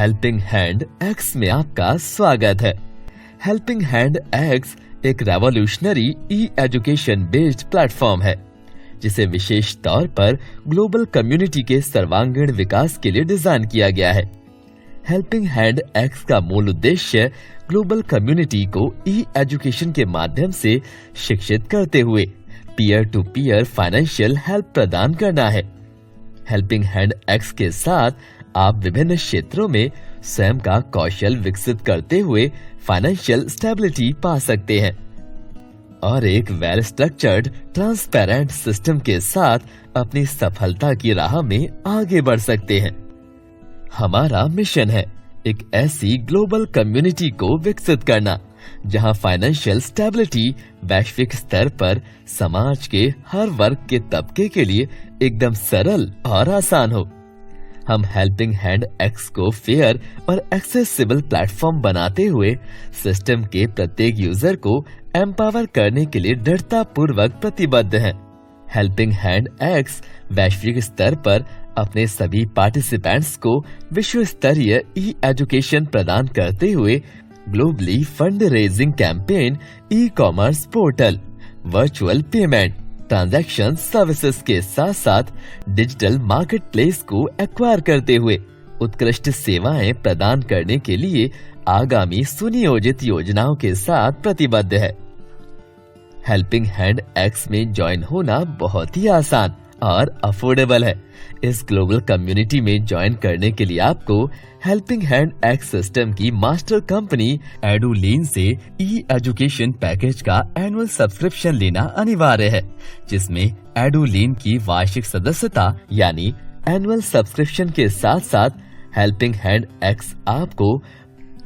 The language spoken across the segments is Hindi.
हेल्पिंग हैंड एक्स में आपका स्वागत है। हेल्पिंग हैंड एक्स एक रेवोल्यूशनरी ई एजुकेशन बेस्ड प्लेटफॉर्म है जिसे विशेष तौर पर ग्लोबल कम्युनिटी के सर्वांगीण विकास के लिए डिजाइन किया गया है। हेल्पिंग हैंड एक्स का मूल उद्देश्य ग्लोबल कम्युनिटी को ई एजुकेशन के माध्यम से शिक्षित करते हुए peer to peer financial help प्रदान करना है। हेल्पिंग हैंड एक्स के साथ आप विभिन्न क्षेत्रों में स्वयं का कौशल विकसित करते हुए फाइनेंशियल स्टेबिलिटी पा सकते हैं और एक वेल स्ट्रक्चर्ड ट्रांसपेरेंट सिस्टम के साथ अपनी सफलता की राह में आगे बढ़ सकते हैं। हमारा मिशन है एक ऐसी ग्लोबल कम्युनिटी को विकसित करना जहां फाइनेंशियल स्टेबिलिटी वैश्विक स्तर पर समाज के हर वर्ग के तबके के लिए एकदम सरल और आसान हो। हम हेल्पिंग हैंड एक्स को फेयर और एक्सेसिबल प्लेटफॉर्म बनाते हुए सिस्टम के प्रत्येक यूजर को एम्पावर करने के लिए दृढ़ता पूर्वक प्रतिबद्ध हैं। हेल्पिंग हैंड एक्स वैश्विक स्तर पर अपने सभी पार्टिसिपेंट्स को विश्व स्तरीय ई एजुकेशन प्रदान करते हुए globally fund raising campaign, e commerce portal, virtual payment, transaction services के साथ साथ डिजिटल मार्केट प्लेस को एक्वायर करते हुए उत्कृष्ट सेवाएं प्रदान करने के लिए आगामी सुनियोजित योजनाओं के साथ प्रतिबद्ध है। हेल्पिंग हैंड एक्स में ज्वाइन होना बहुत ही आसान और अफोर्डेबल है। इस ग्लोबल कम्युनिटी में ज्वाइन करने के लिए आपको हेल्पिंग हैंड एक्स सिस्टम की मास्टर कंपनी एडुलीन से ई एजुकेशन पैकेज का एनुअल सब्सक्रिप्शन लेना अनिवार्य है, जिसमें एडुलीन की वार्षिक सदस्यता यानी एनुअल सब्सक्रिप्शन के साथ साथ हेल्पिंग हैंड एक्स आपको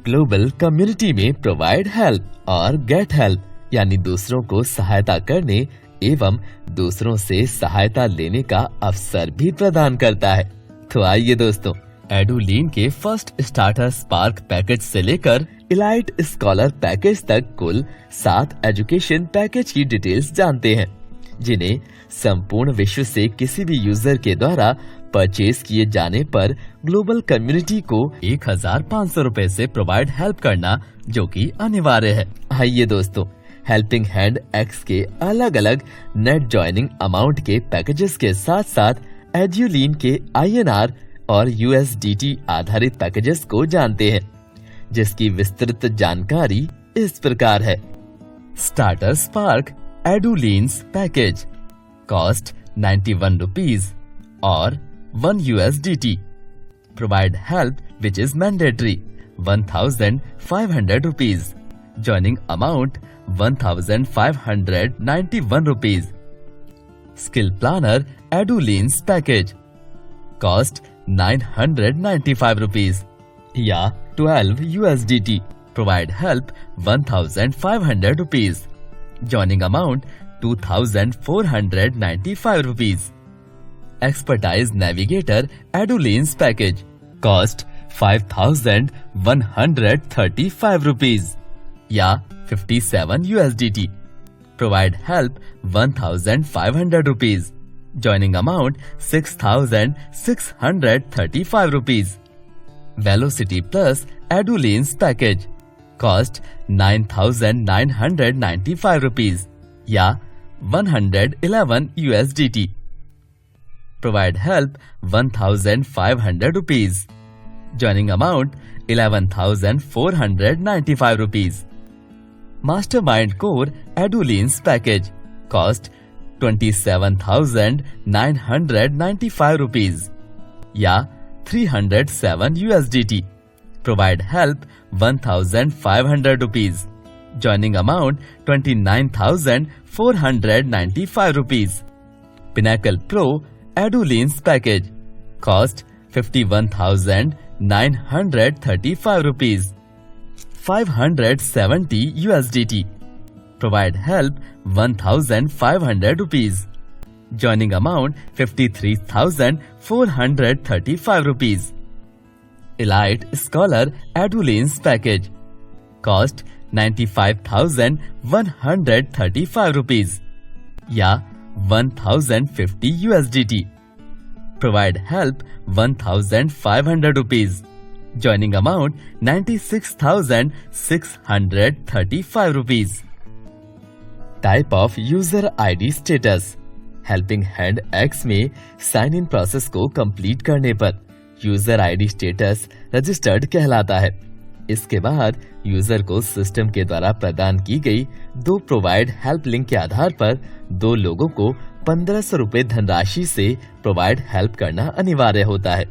ग्लोबल कम्युनिटी में प्रोवाइड हेल्प और गेट हेल्प यानी दूसरों को सहायता करने एवं दूसरों से सहायता लेने का अवसर भी प्रदान करता है। तो आइए दोस्तों, एडुलीन के फर्स्ट स्टार्टर स्पार्क पैकेज से लेकर इलाइट स्कॉलर पैकेज तक कुल 7 एजुकेशन पैकेज की डिटेल्स जानते हैं, जिन्हें संपूर्ण विश्व से किसी भी यूजर के द्वारा परचेज किए जाने पर ग्लोबल कम्युनिटी को 1500 रुपए से प्रोवाइड हेल्प करना जो कि अनिवार्य है। आइए दोस्तों, हेल्पिंग हैंड एक्स के अलग अलग नेट ज्वाइनिंग अमाउंट के पैकेजेस के साथ साथ एडुलीन के INR और USDT आधारित पैकेजेस को जानते हैं, जिसकी विस्तृत जानकारी इस प्रकार है। Starter spark Edulines package cost 91 rupees और 1 USDT। Provide help which is mandatory 1500 rupees. Joining amount 1591 rupees. Skill Planner Eduleans Package Cost 995 rupees या 12 USDT. Provide help 1500 rupees. Joining amount 2495 rupees. Expertise Navigator Eduleans Package Cost 5135 rupees या 57 USDT. Provide help 1500 rupees. Joining amount 6635 rupees. Velocity Plus Eduleans Package Cost 9995 rupees या 111 USDT. Provide help 1500 rupees. Joining amount 11495 rupees. Mastermind Core Eduleans Package Cost 27,995 rupees या 307 USDT. Provide help 1,500 rupees. Joining amount 29,495 rupees. Pinnacle Pro Eduleans Package Cost 51,935 rupees. 570 USDT. Provide help 1,500 rupees. Joining amount 53,435 rupees. Elite Scholar Eduleans Package Cost 95,135 rupees या 1,050 USDT. Provide help 1,500 rupees. Joining amount 96,635 rupees. Type of user ID status. Helping hand x में साइन इन प्रोसेस को कंप्लीट करने पर यूजर आईडी स्टेटस रजिस्टर्ड कहलाता है। इसके बाद यूजर को सिस्टम के द्वारा प्रदान की गई 2 प्रोवाइड हेल्प लिंक के आधार पर 2 लोगों को 1500 रुपए धनराशि से प्रोवाइड हेल्प करना अनिवार्य होता है,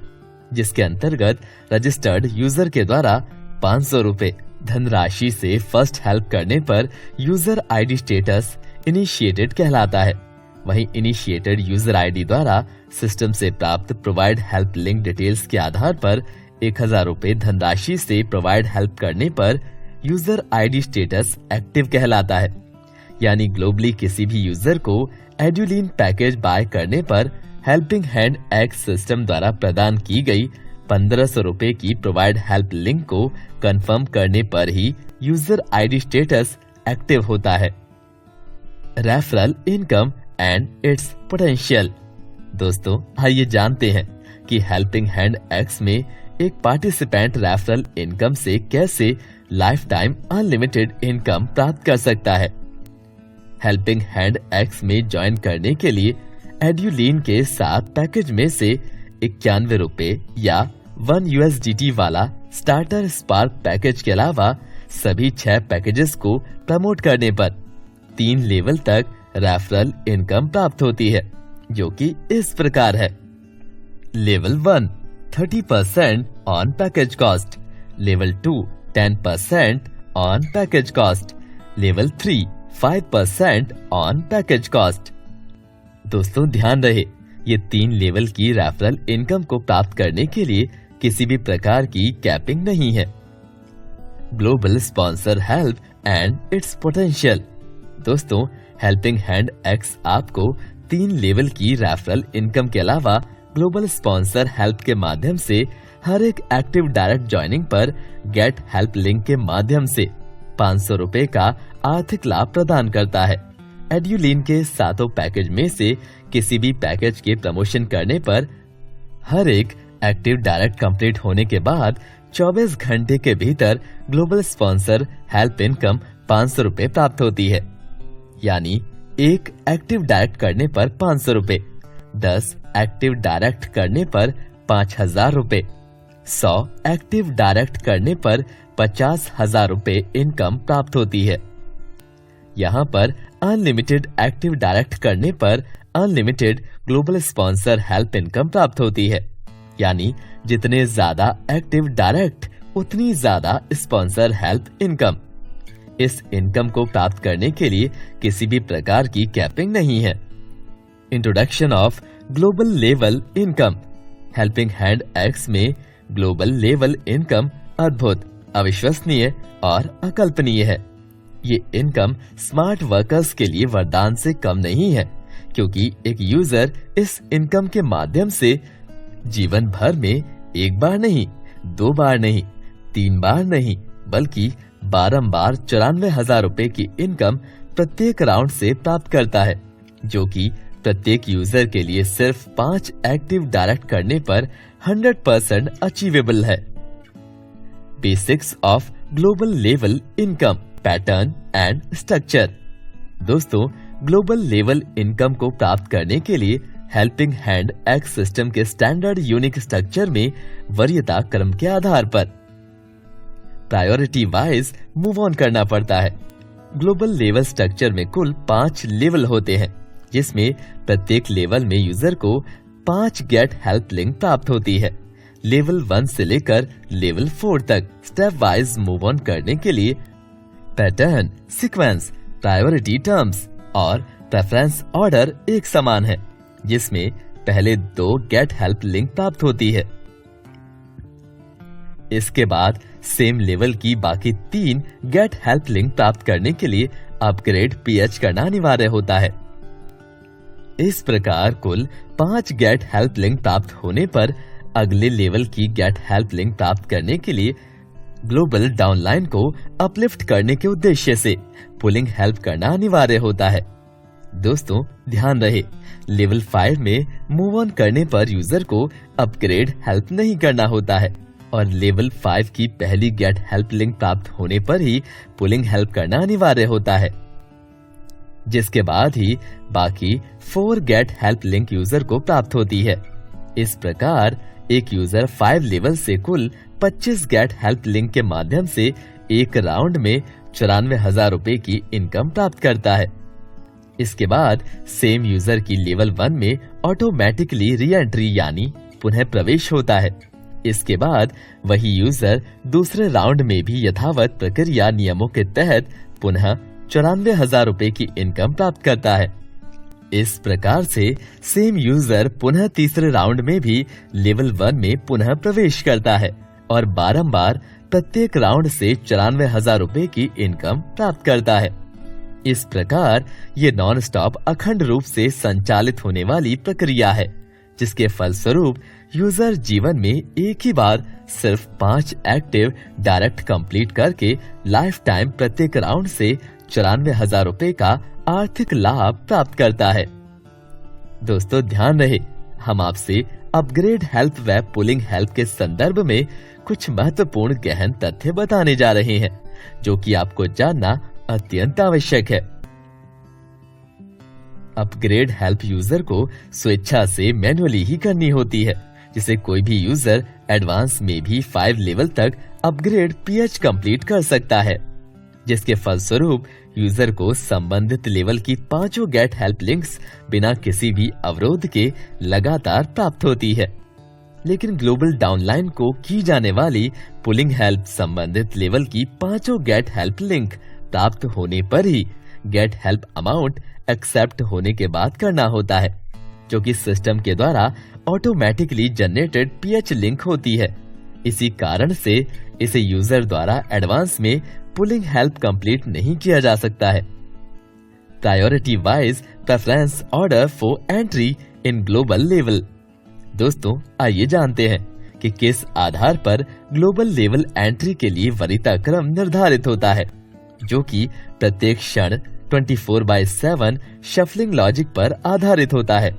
जिसके अंतर्गत रजिस्टर्ड यूजर के द्वारा 500 रुपए धनराशि से फर्स्ट हेल्प करने पर यूजर आईडी स्टेटस इनिशिएटेड कहलाता है। वहीं इनिशिएटेड यूजर आईडी द्वारा सिस्टम से प्राप्त प्रोवाइड हेल्प लिंक डिटेल्स के आधार पर 1000 रुपए धनराशि से प्रोवाइड हेल्प करने पर यूजर आईडी स्टेटस एक्टिव कहलाता है। यानी ग्लोबली किसी भी यूजर को एड्यूलिन पैकेज बाय करने पर हेल्पिंग हैंड एक्स सिस्टम द्वारा प्रदान की गई 1500 रुपए की प्रोवाइड हेल्प लिंक को कंफर्म करने पर ही यूजर आईडी स्टेटस एक्टिव होता है। Referral income and it's potential. दोस्तों, आइए जानते हैं कि हेल्पिंग हैंड एक्स में एक पार्टिसिपेंट रेफरल इनकम से कैसे लाइफ टाइम अनलिमिटेड इनकम प्राप्त कर सकता है। हेल्पिंग हैंड एक्स में ज्वाइन करने के लिए एड्यूलिन के साथ पैकेज में से 91 रुपए या 1 USDT वाला स्टार्टर स्पार्क पैकेज के अलावा सभी 6 पैकेजेस को प्रमोट करने पर 3 लेवल तक रेफरल इनकम प्राप्त होती है, जो कि इस प्रकार है। Level 1 30% on package cost, level 2 10% on package cost, level 3 5% on package cost. दोस्तों, ध्यान रहे, ये 3 लेवल की रेफरल इनकम को प्राप्त करने के लिए किसी भी प्रकार की कैपिंग नहीं है। Global sponsor help and it's potential. दोस्तों, हेल्पिंग हैंड एक्स आपको 3 लेवल की रेफरल इनकम के अलावा ग्लोबल स्पॉन्सर हेल्प के माध्यम से हर एक एक्टिव डायरेक्ट ज्वाइनिंग पर गेट हेल्प लिंक के माध्यम से 500 रुपए का आर्थिक लाभ प्रदान करता है। एड्यूलिन के 7 पैकेज में से किसी भी पैकेज के प्रमोशन करने पर हर एक एक्टिव डायरेक्ट कंप्लीट होने के बाद 24 घंटे के भीतर ग्लोबल स्पॉन्सर हेल्प इनकम 500 रुपए प्राप्त होती है। यानी एक एक्टिव डायरेक्ट करने पर 500 रुपए, 10 एक्टिव डायरेक्ट करने पर 5000 रुपए, 100 एक्टिव डायरेक्ट करने पर 50,000 रुपए इनकम प्राप्त होती है। यहाँ पर अनलिमिटेड एक्टिव डायरेक्ट करने पर unlimited global sponsor help income प्राप्त होती है। यानी जितने ज्यादा एक्टिव डायरेक्ट उतनी ज्यादा स्पॉन्सर हेल्प इनकम। इस इनकम को प्राप्त करने के लिए किसी भी प्रकार की कैपिंग नहीं है। Introduction of global level income. Helping hand x में ग्लोबल लेवल इनकम अद्भुत, अविश्वसनीय और अकल्पनीय है। ये इनकम स्मार्ट वर्कर्स के लिए वरदान से कम नहीं है, क्योंकि एक यूजर इस इनकम के माध्यम से जीवन भर में एक बार नहीं, 2 बार नहीं, 3 बार नहीं, बल्कि बारंबार 94,000 रुपए की इनकम प्रत्येक राउंड से प्राप्त करता है, जो कि प्रत्येक यूजर के लिए सिर्फ 5 एक्टिव डायरेक्ट करने पर 100% अचीवेबल है। Basics of global level income, pattern and structure. दोस्तों, ग्लोबल लेवल इनकम को प्राप्त करने के लिए हेल्पिंग हैंड एक्स सिस्टम के स्टैंडर्ड यूनिक स्ट्रक्चर में वरीयता क्रम के आधार पर प्रायोरिटी वाइज मूव ऑन करना पड़ता है। ग्लोबल लेवल स्ट्रक्चर में कुल 5 लेवल होते हैं, जिसमें प्रत्येक लेवल में यूजर को 5 गेट हेल्प लिंक प्राप्त होती है। लेवल 1 से लेकर लेवल 4 तक स्टेप वाइज मूव ऑन करने के लिए पैटर्न, सीक्वेंस, प्रायोरिटी टर्म्स और प्रेफरेंस ऑर्डर एक समान है, जिसमें पहले 2 गेट हेल्प लिंक प्राप्त होती है। इसके बाद सेम लेवल की बाकी 3 गेट हेल्प लिंक प्राप्त करने के लिए अपग्रेड पीएच करना अनिवार्य होता है। इस प्रकार कुल 5 गेट हेल्प लिंक प्राप्त होने पर अगले लेवल की गेट हेल्प लिंक प्राप्त करने के लिए ग्लोबल डाउनलाइन को अपलिफ्ट करने के उद्देश्य से पुलिंग हेल्प करना अनिवार्य होता है। दोस्तों, ध्यान रहे, लेवल 5 में मूव ऑन करने पर यूजर को अपग्रेड हेल्प नहीं करना होता है और लेवल 5 की पहली गेट हेल्प लिंक प्राप्त होने पर ही पुलिंग हेल्प करना अनिवार्य होता है, जिसके बाद ही बाकी 4 गेट हेल्प लिंक यूजर को प्राप्त होती है। इस प्रकार एक यूजर 5 लेवल से कुल 25 गेट हेल्प लिंक के माध्यम से एक राउंड में 94,000 रुपए की इनकम प्राप्त करता है। इसके बाद सेम यूजर की लेवल 1 में ऑटोमेटिकली री एंट्री यानी पुनः प्रवेश होता है। इसके बाद वही यूजर दूसरे राउंड में भी यथावत प्रक्रिया नियमों के तहत पुनः 94,000 रुपए की इनकम प्राप्त करता है। इस प्रकार से सेम यूजर पुनः तीसरे राउंड में भी लेवल 1 में पुनः प्रवेश करता है और बारंबार प्रत्येक राउंड से 94,000 रुपए की इनकम प्राप्त करता है। इस प्रकार ये नॉन स्टॉप अखंड रूप से संचालित होने वाली प्रक्रिया है, जिसके फलस्वरूप यूजर जीवन में एक ही बार सिर्फ 5 एक्टिव डायरेक्ट कंप्लीट करके लाइफ टाइम प्रत्येक राउंड से 94,000 रुपए का आर्थिक लाभ प्राप्त करता है। दोस्तों ध्यान रहे, हम आपसे अपग्रेड हेल्प व पुलिंग हेल्प के संदर्भ में कुछ महत्वपूर्ण गहन तथ्य बताने जा रहे हैं, जो कि आपको जानना अत्यंत आवश्यक है। अपग्रेड हेल्प यूजर को स्वेच्छा से मैन्युअली ही करनी होती है, जिसे कोई भी यूजर एडवांस में भी 5 लेवल तक अपग्रेड पीएच कंप्लीट कर सकता है, जिसके फलस्वरूप यूजर को संबंधित लेवल की 5 गेट हेल्प लिंक्स बिना किसी भी अवरोध के लगातार प्राप्त होती है। लेकिन ग्लोबल डाउनलाइन को की जाने वाली पुलिंग हेल्प संबंधित लेवल की 5 गेट हेल्प लिंक प्राप्त होने पर ही गेट हेल्प अमाउंट एक्सेप्ट होने के बाद करना होता है, जो कि सिस्टम के द्वारा ऑटोमेटिकली जनरेटेड पीएच लिंक होती है। इसी कारण से इसे यूजर द्वारा एडवांस में पुलिंग हेल्प कंप्लीट नहीं किया जा सकता है। Priority wise preference order for entry in global level. दोस्तों आइए जानते हैं कि किस आधार पर ग्लोबल लेवल एंट्री के लिए वरीयता क्रम निर्धारित होता है, जो कि प्रत्येक क्षण 24/7 शफलिंग लॉजिक पर आधारित होता है।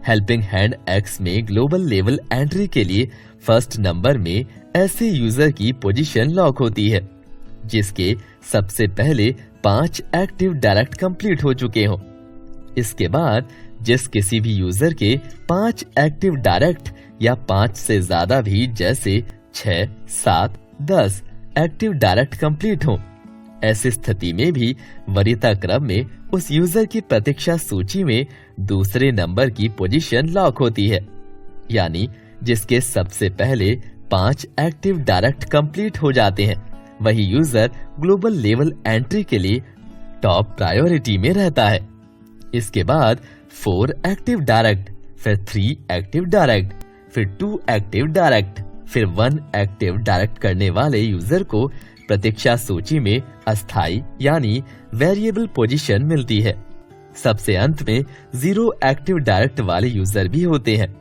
हेल्पिंग हैंड एक्स में ग्लोबल लेवल एंट्री के लिए फर्स्ट नंबर में ऐसे यूजर की पोजीशन लॉक होती है जिसके सबसे पहले 5 एक्टिव डायरेक्ट कंप्लीट हो चुके हों। इसके बाद जिस किसी भी यूजर के 5 एक्टिव डायरेक्ट या 5 से ज्यादा भी जैसे 6, 7, 10 एक्टिव डायरेक्ट कंप्लीट हों, ऐसी स्थिति में भी वरीयता क्रम में उस यूजर की प्रतीक्षा सूची में दूसरे नंबर की पोजीशन लॉक होती है, यानी जिसके सबसे पहले 5 एक्टिव डायरेक्ट कंप्लीट हो जाते हैं, वही यूजर ग्लोबल लेवल एंट्री के लिए टॉप प्रायोरिटी में रहता है। इसके बाद 4 एक्टिव डायरेक्ट, फिर 3 एक्टिव डायरेक्ट, फिर 2 एक्टिव डायरेक्ट, फिर 1 एक्टिव डायरेक्ट करने वाले यूजर को प्रतीक्षा सूची में अस्थायी यानी वेरिएबल पोजीशन मिलती है। सबसे अंत में 0 एक्टिव डायरेक्ट वाले यूजर भी होते हैं,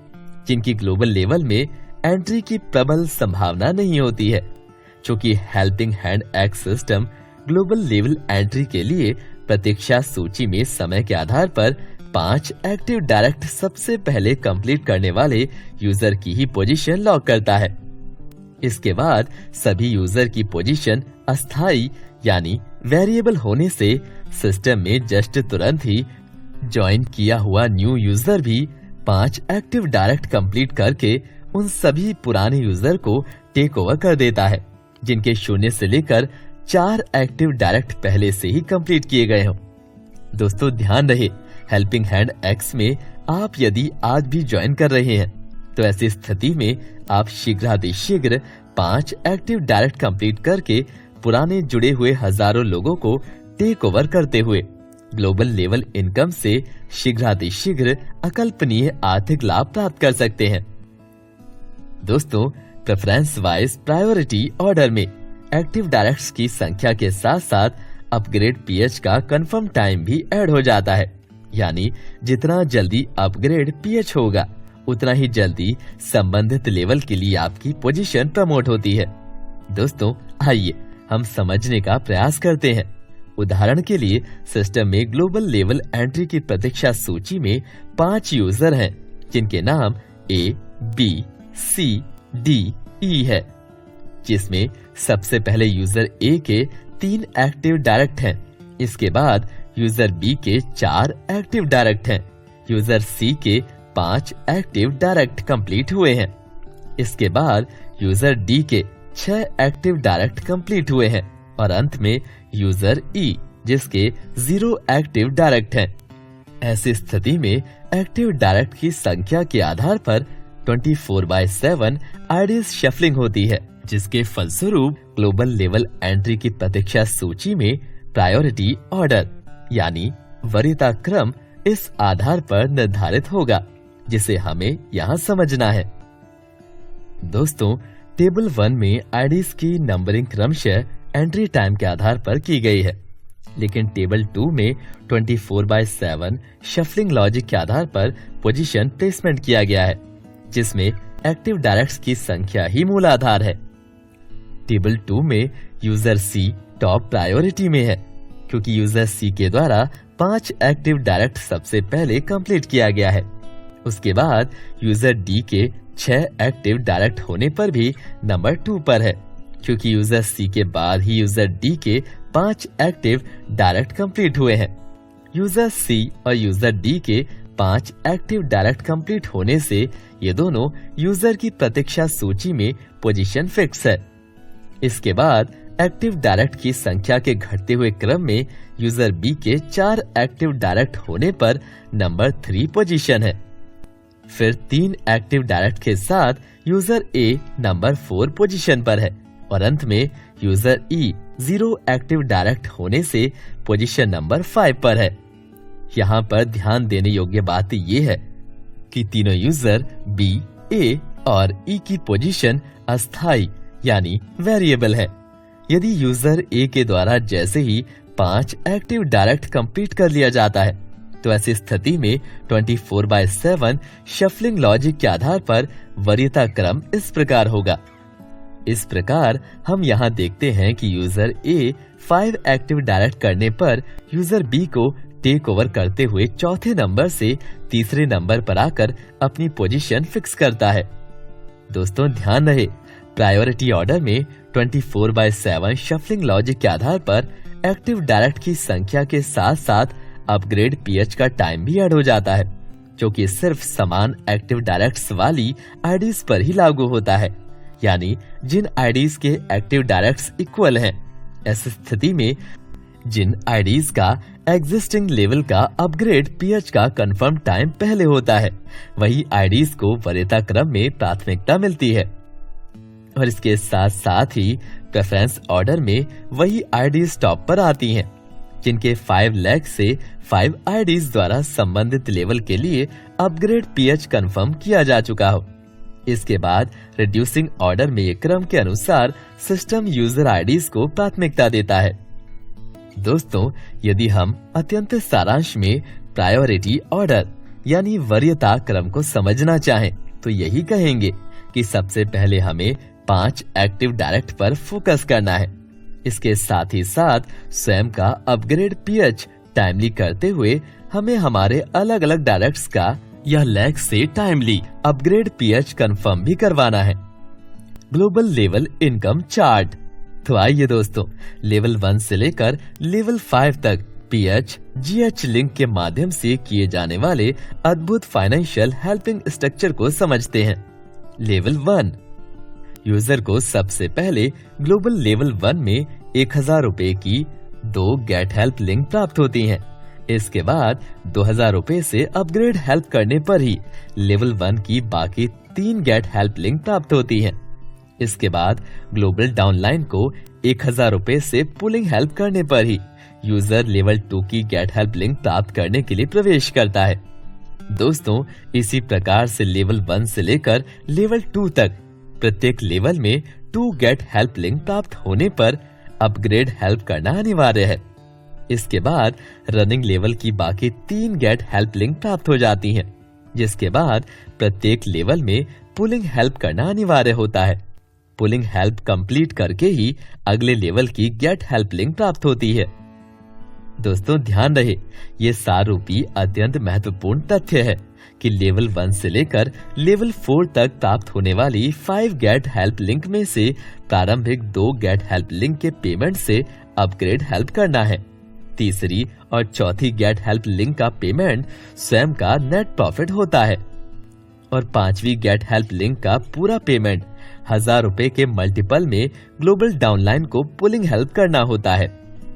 जिनकी ग्लोबल लेवल में एंट्री की प्रबल संभावना नहीं होती है, क्योंकि helping hand X system global level entry के लिए प्रतीक्षा सूची में समय के आधार पर 5 एक्टिव डायरेक्ट सबसे पहले कंप्लीट करने वाले यूजर की ही पोजीशन लॉक करता है। इसके बाद सभी यूजर की पोजीशन अस्थायी यानी वेरिएबल होने से सिस्टम में जस्ट तुरंत ही ज्वाइन किया हुआ न्यू यूजर भी 5 एक्टिव डायरेक्ट कंप्लीट करके उन सभी पुराने यूजर को टेक ओवर कर देता है, जिनके 0 से लेकर 4 एक्टिव डायरेक्ट पहले से ही कंप्लीट किए गए हों। दोस्तों ध्यान रहे, हेल्पिंग हैंड एक्स में आप यदि आज भी ज्वाइन कर रहे हैं तो ऐसी स्थिति में आप शीघ्रातिशीघ्र 5 एक्टिव डायरेक्ट कंप्लीट करके पुराने जुड़े हुए हजारों लोगों को टेक ओवर करते हुए ग्लोबल लेवल इनकम से शीघ्रातिशीघ्र अकल्पनीय आर्थिक लाभ प्राप्त कर सकते हैं। दोस्तों प्रेफरेंस वाइज प्रायोरिटी ऑर्डर में एक्टिव डायरेक्ट्स की संख्या के साथ साथ अपग्रेड पीएच का कंफर्म टाइम भी ऐड हो जाता है, यानी जितना जल्दी अपग्रेड पीएच होगा उतना ही जल्दी संबंधित लेवल के लिए आपकी पोजीशन प्रमोट होती है। दोस्तों आइए हम समझने का प्रयास करते हैं। उदाहरण के लिए सिस्टम में ग्लोबल लेवल एंट्री की प्रतीक्षा सूची में 5 यूजर हैं, जिनके नाम A, B, C, D, ई है, जिसमें सबसे पहले यूजर ए के 3 एक्टिव डायरेक्ट हैं। इसके बाद यूजर बी के 4 एक्टिव डायरेक्ट हैं। यूजर सी के 5 एक्टिव डायरेक्ट कंप्लीट हुए हैं। इसके बाद यूजर डी के 6 एक्टिव डायरेक्ट कंप्लीट हुए हैं और अंत में यूजर ई जिसके 0 एक्टिव डायरेक्ट हैं। ऐसी स्थिति में एक्टिव डायरेक्ट की संख्या के आधार पर 24/7 आईडीज शफलिंग होती है, जिसके फलस्वरूप ग्लोबल लेवल एंट्री की प्रतीक्षा सूची में प्रायोरिटी ऑर्डर यानी वरीयता क्रम इस आधार पर निर्धारित होगा, जिसे हमें यहाँ समझना है। दोस्तों, टेबल 1 में आईडीज की नंबरिंग क्रमशः एंट्री टाइम के आधार पर की गई है, लेकिन टेबल 2 में 24/7 शफलिंग लॉजिक के आधार पर पोजीशन प्लेसमेंट किया गया है, जिसमें एक्टिव डायरेक्ट्स की संख्या ही मूल आधार है। टेबल 2 में यूजर सी टॉप प्रायोरिटी में है, क्योंकि यूजर सी के द्वारा 5 एक्टिव डायरेक्ट सबसे पहले कंप्लीट किया गया है। उसके बाद यूजर डी के 6 एक्टिव डायरेक्ट होने पर भी नंबर 2 पर है, क्योंकि यूजर सी के बाद ही यूजर डी के 5 एक्टिव डायरेक्ट कंप्लीट हुए हैं। यूजर सी और यूजर डी के 5 एक्टिव डायरेक्ट कंप्लीट होने से ये दोनों यूजर की प्रतीक्षा सूची में पोजीशन फिक्स है। इसके बाद एक्टिव डायरेक्ट की संख्या के घटते हुए क्रम में यूजर बी के 4 एक्टिव डायरेक्ट होने पर नंबर 3 पोजीशन है। फिर 3 एक्टिव डायरेक्ट के साथ यूजर ए नंबर 4 पोजीशन पर है और अंत में यूजर ई 0 एक्टिव डायरेक्ट होने से पोजीशन नंबर 5 पर है। यहाँ पर ध्यान देने योग्य बात ये है कि तीनों यूजर बी, ए और ई की पोजीशन अस्थायी यानी वेरिएबल है। यदि यूजर ए के द्वारा जैसे ही 5 एक्टिव डायरेक्ट कंप्लीट कर लिया जाता है, तो ऐसी स्थिति में 24/7 शफलिंग लॉजिक के आधार पर वरीयता क्रम इस प्रकार होगा। इस प्रकार हम यहाँ देखते हैं कि यूजर ए 5 एक्टिव डायरेक्ट करने पर यूजर बी को टेक ओवर करते हुए चौथे नंबर से तीसरे नंबर पर आकर अपनी पोजीशन फिक्स करता है। दोस्तों, ध्यान रहे, प्रायोरिटी ऑर्डर में 24/7 शफलिंग लॉजिक के आधार पर एक्टिव डायरेक्ट की संख्या के साथ साथ अपग्रेड पीएच का टाइम भी ऐड हो जाता है, जो कि सिर्फ समान एक्टिव डायरेक्ट्स वाली आईडीज पर ही लागू होता है, यानी जिन आईडीज के एक्टिव डायरेक्ट्स इक्वल हैं। ऐसी स्थिति में जिन आईडीज का एग्जिस्टिंग लेवल का अपग्रेड पीएच का कंफर्म टाइम पहले होता है, वही आईडीज को वरीयता क्रम में प्राथमिकता मिलती है। और इसके साथ साथ ही प्रेफरेंस ऑर्डर में वही आईडीज टॉप पर आती हैं, जिनके 5 लाख से 5 आईडीज द्वारा संबंधित लेवल के लिए अपग्रेड पीएच कंफर्म किया जा चुका हो। इसके बाद रिड्यूसिंग ऑर्डर में ये क्रम के अनुसार सिस्टम यूजर आईडीज को प्राथमिकता देता है। दोस्तों, यदि हम अत्यंत सारांश में प्रायोरिटी ऑर्डर यानी वरीयता क्रम को समझना चाहें, तो यही कहेंगे कि सबसे पहले हमें 5 एक्टिव डायरेक्ट पर फोकस करना है। इसके साथ ही साथ स्वयं का अपग्रेड पीएच टाइमली करते हुए हमें हमारे अलग अलग डायरेक्ट्स का या लैग से टाइमली अपग्रेड पीएच कंफर्म भी करवाना है। Global level income chart. तो आइए दोस्तों, लेवल 1 से लेकर लेवल 5 तक पीएच जीएच लिंक के माध्यम से किए जाने वाले अद्भुत फाइनेंशियल हेल्पिंग स्ट्रक्चर को समझते हैं। लेवल 1, यूजर को सबसे पहले ग्लोबल लेवल 1 में 1000 रुपए की 2 गेट हेल्प लिंक प्राप्त होती हैं। इसके बाद 2000 रुपए से अपग्रेड हेल्प करने पर ही लेवल 1 की बाकी 3 गेट हेल्प लिंक प्राप्त होती हैं। इसके बाद ग्लोबल डाउनलाइन को 1000 रुपए से पुलिंग हेल्प करने पर ही यूजर लेवल 2 की गेट हेल्प लिंक प्राप्त करने के लिए प्रवेश करता है। दोस्तों, इसी प्रकार से लेवल 1 से लेकर लेवल 2 तक प्रत्येक लेवल में 2 गेट हेल्प लिंक प्राप्त होने पर अपग्रेड हेल्प करना अनिवार्य है। इसके बाद रनिंग लेवल की बाकी 3 गेट हेल्प लिंक प्राप्त हो जाती हैं, जिसके बाद प्रत्येक लेवल में पुलिंग हेल्प करना अनिवार्य होता है। पुलिंग हेल्प कंप्लीट करके ही अगले लेवल की गेट हेल्प लिंक प्राप्त होती है। दोस्तों, ध्यान रहे, ये सारूपी अत्यंत महत्वपूर्ण तथ्य है कि लेवल 1 से लेकर लेवल 4 तक प्राप्त होने वाली 5 गेट हेल्प लिंक में से प्रारंभिक 2 गेट हेल्प लिंक के पेमेंट से अपग्रेड हेल्प करना है। तीसरी और चौथी गेट हेल्प लिंक का पेमेंट स्वयं का नेट प्रॉफिट होता है और पांचवी गेट हेल्प लिंक का पूरा पेमेंट 1000 रुपए के मल्टीपल में ग्लोबल डाउनलाइन को पुलिंग हेल्प करना होता है।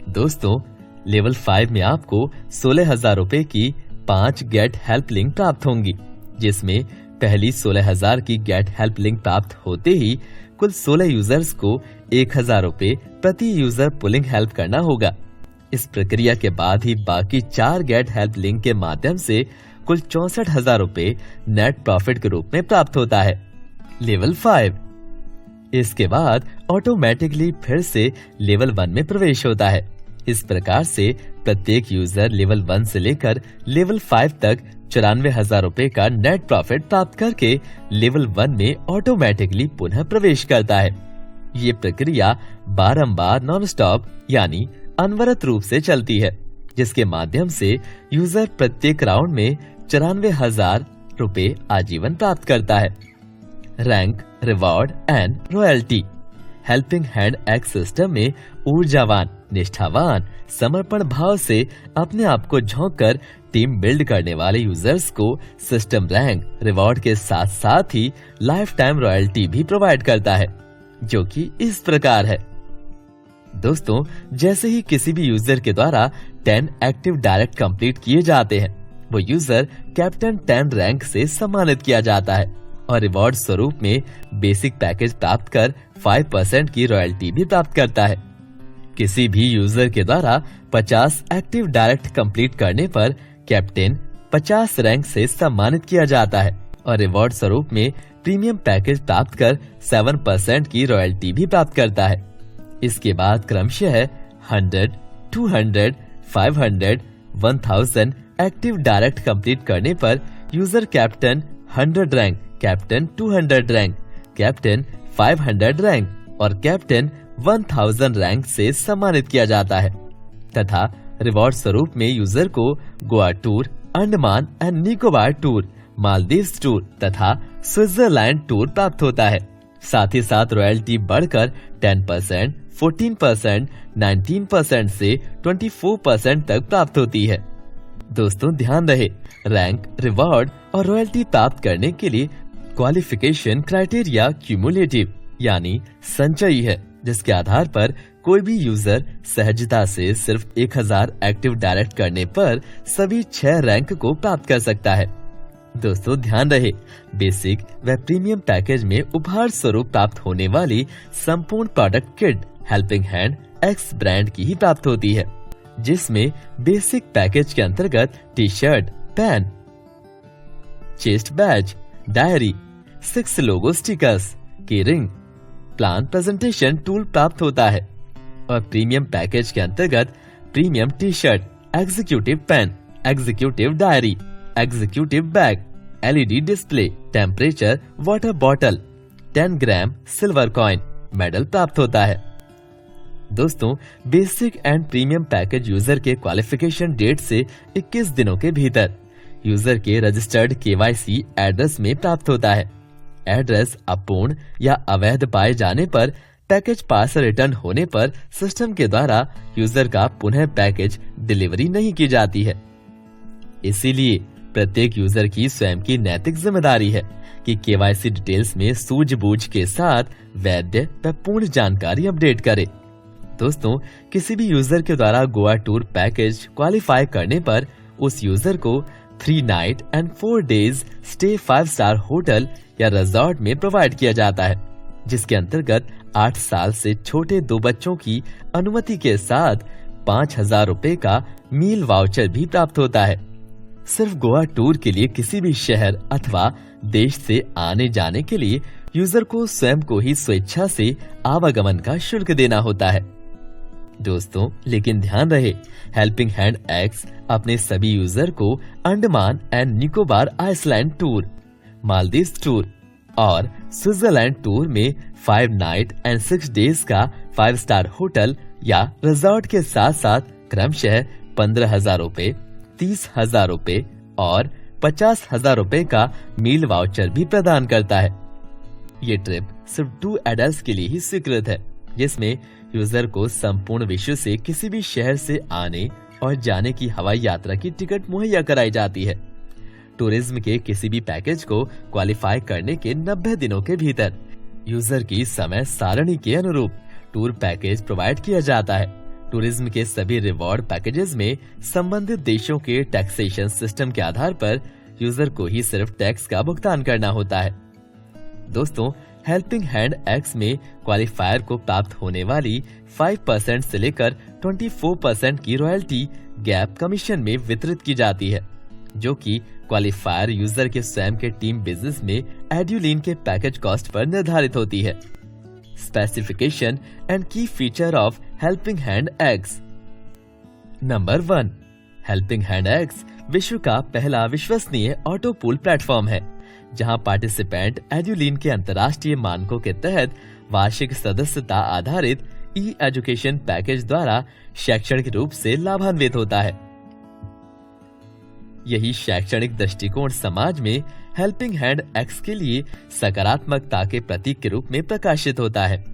दोस्तों, लेवल 5 में आपको 16,000 रुपए की 5 गेट हेल्प लिंक प्राप्त होंगी, जिसमें पहली 16,000 की गेट हेल्प लिंक प्राप्त होते ही कुल 16 यूजर्स को 1,000 रुपए प्रति यूजर पुलिंग हेल्प करना होगा। इस प्रक्रिया के बाद ही बाकी 4 गेट हेल्प लिंक के माध्यम से कुल 64,000 रुपए नेट प्रॉफिट के रूप में प्राप्त होता है। लेवल 5 इसके बाद ऑटोमेटिकली फिर से लेवल 1 में प्रवेश होता है। इस प्रकार से प्रत्येक यूजर लेवल 1 से लेकर लेवल 5 तक 94,000 रुपए का नेट प्रॉफिट प्राप्त करके लेवल 1 में ऑटोमेटिकली पुनः प्रवेश करता है। ये प्रक्रिया बारंबार नॉन स्टॉप यानी अनवरत रूप से चलती है, जिसके माध्यम से यूजर प्रत्येक राउंड में 94,000 रुपए आजीवन प्राप्त करता है। Rank, reward and royalty. Helping hand X system में ऊर्जावान, निष्ठावान, समर्पण भाव से अपने आप को झोंक कर टीम बिल्ड करने वाले यूजर्स को सिस्टम रैंक, रिवॉर्ड के साथ साथ ही लाइफ टाइम रॉयल्टी भी प्रोवाइड करता है, जो कि इस प्रकार है। दोस्तों, जैसे ही किसी भी यूजर के द्वारा 10 एक्टिव डायरेक्ट कंप्लीट किए जाते हैं, वो यूजर कैप्टन 10 रैंक से सम्मानित किया जाता है और रिवॉर्ड स्वरूप में बेसिक पैकेज प्राप्त कर 5% की रॉयल्टी भी प्राप्त करता है। किसी भी यूजर के द्वारा 50 एक्टिव डायरेक्ट कंप्लीट करने पर कैप्टन 50 रैंक से सम्मानित किया जाता है और रिवॉर्ड स्वरूप में प्रीमियम पैकेज प्राप्त कर 7% की रॉयल्टी भी प्राप्त करता है। इसके बाद क्रमशः 100, 200, 500, 1000 एक्टिव डायरेक्ट कंप्लीट करने पर user captain 100 rank, captain 200 rank, captain 500 rank और कैप्टन 1000 रैंक से सम्मानित किया जाता है तथा रिवॉर्ड स्वरूप में यूजर को Goa tour, Andaman and Nicobar tour, Maldives tour तथा स्विट्जरलैंड टूर प्राप्त होता है। साथ ही साथ रॉयल्टी बढ़कर 10%, 14%, 19% से 24% तक प्राप्त होती है। दोस्तों, ध्यान रहे, रैंक, रिवॉर्ड और रॉयल्टी प्राप्त करने के लिए क्वालिफिकेशन क्राइटेरिया क्यूमुलेटिव यानी संचयी है, जिसके आधार पर कोई भी यूजर सहजता से सिर्फ 1000 एक्टिव डायरेक्ट करने पर सभी 6 रैंक को प्राप्त कर सकता है। दोस्तों, ध्यान रहे, बेसिक व प्रीमियम पैकेज में उपहार स्वरूप प्राप्त होने वाली संपूर्ण product kit helping hand x brand की ही प्राप्त होती है, जिसमें बेसिक पैकेज के अंतर्गत T shirt, pen, chest badge, diary, 6 logo stickers, key ring, plan presentation tool प्राप्त होता है और प्रीमियम पैकेज के अंतर्गत premium T shirt, executive pen, executive diary, executive bag, LED display, temperature water bottle, 10 gram silver coin, medal प्राप्त होता है। दोस्तों, basic and premium package user के क्वालिफिकेशन डेट से 21 दिनों के भीतर यूजर के रजिस्टर्ड केवाईसी एड्रेस में प्राप्त होता है। एड्रेस अपूर्ण या अवैध पाए जाने पर पैकेज पार्सल रिटर्न होने पर सिस्टम के द्वारा यूजर का पुनः पैकेज डिलीवरी नहीं की जाती है। इसीलिए प्रत्येक यूजर की स्वयं की नैतिक जिम्मेदारी है कि केवाईसी डिटेल्स में सूझबूझ के साथ वैध व पूर्ण जानकारी अपडेट करे। दोस्तों, किसी भी यूजर के द्वारा गोवा टूर पैकेज क्वालिफाई करने पर उस यूजर को 3 night and 4 days stay 5 star hotel या रिजॉर्ट में प्रोवाइड किया जाता है, जिसके अंतर्गत 8 साल से छोटे 2 बच्चों की अनुमति के साथ 5,000 रुपए का मील वाउचर भी प्राप्त होता है। सिर्फ गोवा टूर के लिए किसी भी शहर अथवा देश से आने जाने के लिए यूजर को स्वयं को ही स्वेच्छा से आवागमन का शुल्क देना होता है। दोस्तों, लेकिन ध्यान रहे, हेल्पिंग हैंड एक्स अपने सभी यूजर को Andaman and Nicobar island tour, Maldives tour और स्विट्जरलैंड टूर में 5 नाइट एंड 6 डेज का 5 स्टार होटल या रिजॉर्ट के साथ साथ क्रमशः 15,000 रुपए, 30,000 रुपए और 50,000 रुपए का मील वाउचर भी प्रदान करता है। ये ट्रिप सिर्फ 2 एडल्ट्स के लिए ही स्वीकृत है, जिसमें यूजर को संपूर्ण विश्व से किसी भी शहर से आने और जाने की हवाई यात्रा की टिकट मुहैया कराई जाती है। टूरिज्म के किसी भी पैकेज को क्वालिफाई करने के 90 दिनों के भीतर यूजर की समय सारणी के अनुरूप टूर पैकेज प्रोवाइड किया जाता है। टूरिज्म के सभी रिवॉर्ड पैकेजेस में संबंधित देशों के टैक्सेशन सिस्टम के आधार पर यूजर को ही सिर्फ टैक्स का भुगतान करना होता है। दोस्तों, हेल्पिंग हैंड एक्स में क्वालिफायर को प्राप्त होने वाली 5% से लेकर 24% की रॉयल्टी गैप कमीशन में वितरित की जाती है, जो कि क्वालिफायर यूजर के स्वयं के टीम बिजनेस में एड्यूलिन के पैकेज कॉस्ट पर निर्धारित होती है। स्पेसिफिकेशन एंड की feature of helping hand x. Number 1, helping hand x विश्व का पहला विश्वसनीय ऑटो पूल प्लेटफॉर्म है, जहां पार्टिसिपेंट एड्यूलिन के अंतर्राष्ट्रीय मानकों के तहत वार्षिक सदस्यता आधारित ई एजुकेशन पैकेज द्वारा शैक्षणिक रूप से लाभान्वित होता है। यही शैक्षणिक दृष्टिकोण समाज में हेल्पिंग हैंड एक्स के लिए सकारात्मकता के प्रतीक के रूप में प्रकाशित होता है।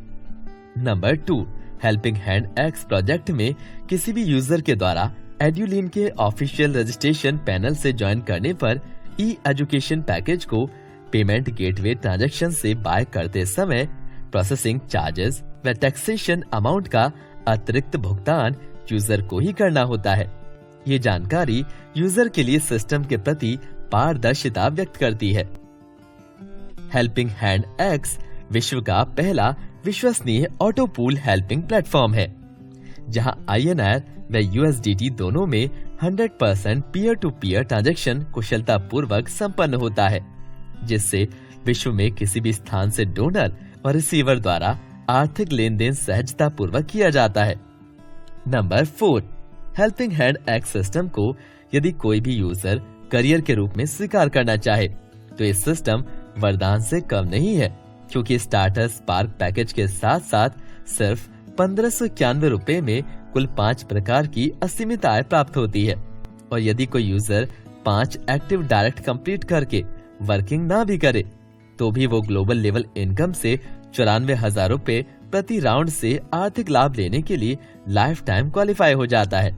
Number 2, helping hand x project में किसी भी यूजर के द्वारा एड्यूलिन के ऑफिशियल रजिस्ट्रेशन पैनल से ज्वाइन करने पर ई एजुकेशन पैकेज को पेमेंट गेटवे ट्रांजैक्शन से बाय करते समय प्रोसेसिंग चार्जेस व टैक्सेशन अमाउंट का अतिरिक्त भुगतान यूजर को ही करना होता है। ये जानकारी यूजर के लिए सिस्टम के प्रति पारदर्शिता व्यक्त करती है। हेल्पिंग हैंड एक्स विश्व का पहला विश्वसनीय ऑटो पूल हेल्पिंग प्लेटफॉर्म है, जहां INR व USDT दोनों में 100% पीयर टू पीयर ट्रांजैक्शन कुशलता पूर्वक संपन्न होता है, जिससे विश्व में किसी भी स्थान से डोनर और रिसीवर द्वारा आर्थिक लेन देन सहजता पूर्वक किया जाता है। Number 4, helping hand X system को यदि कोई भी यूजर करियर के रूप में स्वीकार करना चाहे तो ये सिस्टम वरदान से कम नहीं है, क्योंकि स्टार्टर स्पार्क पैकेज के साथ साथ सिर्फ 1591 रुपए में कुल 5 प्रकार की असीमित आय प्राप्त होती है। और यदि कोई यूजर 5 एक्टिव डायरेक्ट कंप्लीट करके वर्किंग ना भी करे तो भी वो ग्लोबल लेवल इनकम से 94,000 रुपए प्रति राउंड से आर्थिक लाभ लेने के लिए लाइफ टाइम क्वालिफाई हो जाता है।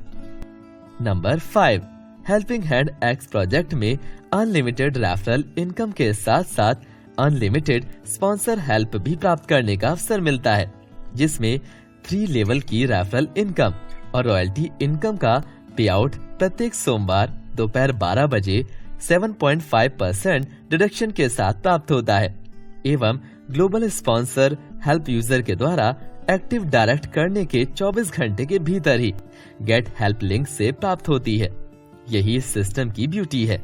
Number 5, helping hand x project में अनलिमिटेड रेफरल इनकम के साथ साथ अनलिमिटेड स्पॉन्सर हेल्प भी प्राप्त करने का अवसर मिलता है, जिसमें 3 लेवल की रेफरल इनकम और रॉयल्टी इनकम का पे आउट प्रत्येक सोमवार दोपहर 12 बजे 7.5% डिडक्शन के साथ प्राप्त होता है एवं ग्लोबल स्पॉन्सर हेल्प यूजर के द्वारा एक्टिव डायरेक्ट करने के 24 घंटे के भीतर ही गेट हेल्प लिंक से प्राप्त होती है। यही इस सिस्टम की ब्यूटी है।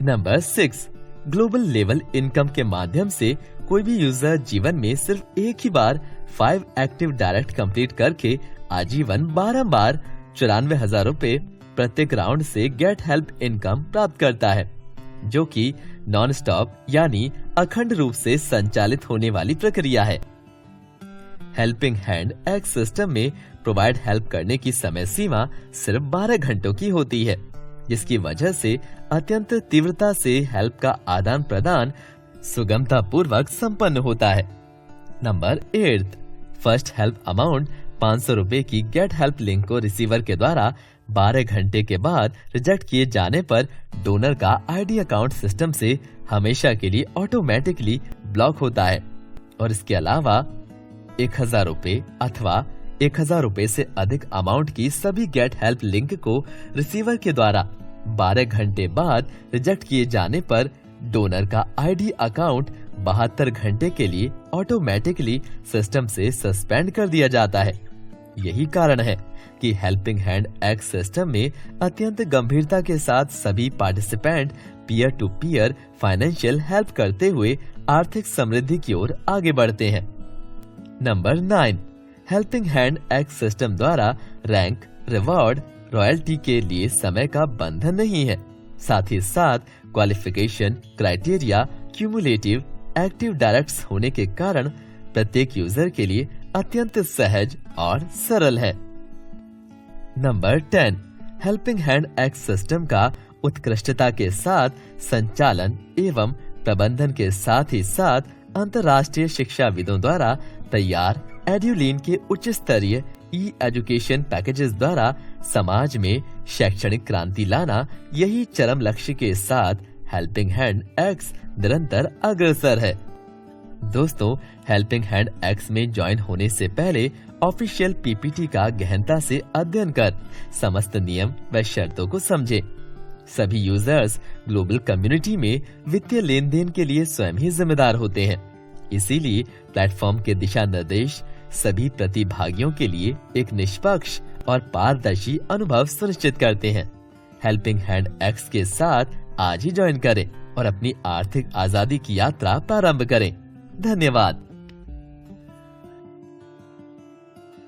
नंबर 6, ग्लोबल लेवल इनकम के माध्यम से कोई भी यूजर जीवन में सिर्फ एक ही बार 5 एक्टिव डायरेक्ट कंप्लीट करके आजीवन बारंबार 94,000 रुपए प्रत्येक राउंड से गेट हेल्प इनकम प्राप्त करता है, जो कि नॉन स्टॉप यानी अखंड रूप से संचालित होने वाली प्रक्रिया है। हेल्पिंग हैंड एक्स सिस्टम में प्रोवाइड हेल्प करने की समय सीमा सिर्फ 12 घंटों की होती है, जिसकी वजह से अत्यंत तीव्रता से हेल्प का आदान प्रदान सुगमता पूर्वक संपन्न होता है। नंबर 8, फर्स्ट हेल्प अमाउंट 500 रुपए की गेट हेल्प लिंक को रिसीवर के द्वारा 12 घंटे के बाद रिजेक्ट किए जाने पर डोनर का आईडी अकाउंट सिस्टम से हमेशा के लिए ऑटोमेटिकली ब्लॉक होता है और इसके अलावा 1,000 रुपए अथवा 1,000 रुपए से अधिक अमाउंट की सभी गेट हेल्प लिंक को रिसीवर के द्वारा 12 घंटे बाद रिजेक्ट किए जाने पर डोनर का आईडी अकाउंट 72 घंटे के लिए ऑटोमेटिकली सिस्टम से सस्पेंड कर दिया जाता है। यही कारण है कि हेल्पिंग हैंड एक्स सिस्टम में अत्यंत गंभीरता के साथ सभी participant peer to peer financial help करते हुए आर्थिक समृद्धि की ओर आगे बढ़ते हैं। Number 9, helping hand X system द्वारा रैंक, रिवॉर्ड, रॉयल्टी के लिए समय का बंधन नहीं है। साथ ही साथ qualification criteria cumulative active directs होने के कारण प्रत्येक यूजर के लिए अत्यंत सहज और सरल है। Number 10, helping hand X system का उत्कृष्टता के साथ संचालन एवं प्रबंधन के साथ ही साथ अंतर्राष्ट्रीय शिक्षाविदों द्वारा तैयार एड्यूलीन के उच्च स्तरीय ई एजुकेशन पैकेजेस द्वारा समाज में शैक्षणिक क्रांति लाना, यही चरम लक्ष्य के साथ हेल्पिंग हैंड एक्स निरंतर अग्रसर है। दोस्तों, हेल्पिंग हैंड एक्स में ज्वाइन होने से पहले ऑफिशियल पीपीटी का गहनता से अध्ययन कर समस्त नियम व शर्तों को समझे। सभी यूजर्स ग्लोबल कम्युनिटी में वित्तीय लेन देन के लिए स्वयं ही जिम्मेदार होते हैं, इसीलिए प्लेटफॉर्म के दिशा निर्देश सभी प्रतिभागियों के लिए एक निष्पक्ष और पारदर्शी अनुभव सुनिश्चित करते हैं। हेल्पिंग हैंड एक्स के साथ आज ही ज्वाइन करें और अपनी आर्थिक आजादी की यात्रा प्रारंभ करें। धन्यवाद।